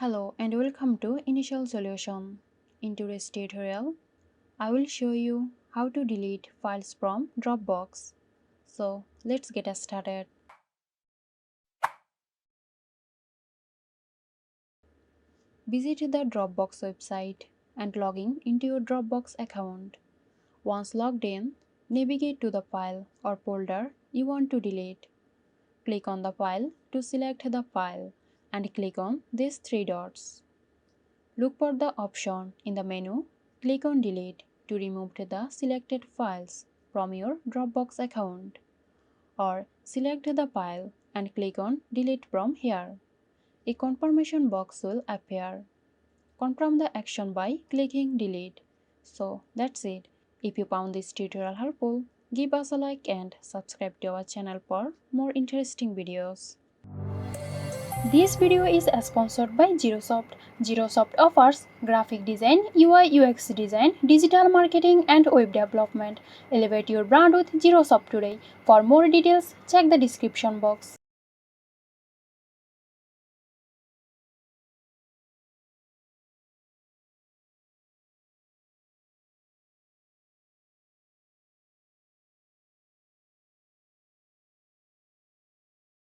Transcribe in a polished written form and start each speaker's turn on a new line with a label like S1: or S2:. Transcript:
S1: Hello and welcome to Initial Solution. In today's tutorial, I will show you how to delete files from Dropbox. So let's get us started. Visit the Dropbox website and log in into your Dropbox account. Once logged in, navigate to the file or folder you want to delete. Click on the file to select the file and click on these three dots. Look for the option in the menu. Click on Delete to remove the selected files from your Dropbox account, or select the file and click on Delete from here. A confirmation box will appear. Confirm the action by clicking Delete. So that's it. If you found this tutorial helpful, give us a like and subscribe to our channel for more interesting videos. This video is sponsored by Zerosoft. Zerosoft offers graphic design, UI UX design, digital marketing and web development. Elevate your brand with Zerosoft today. For more details, check the description box.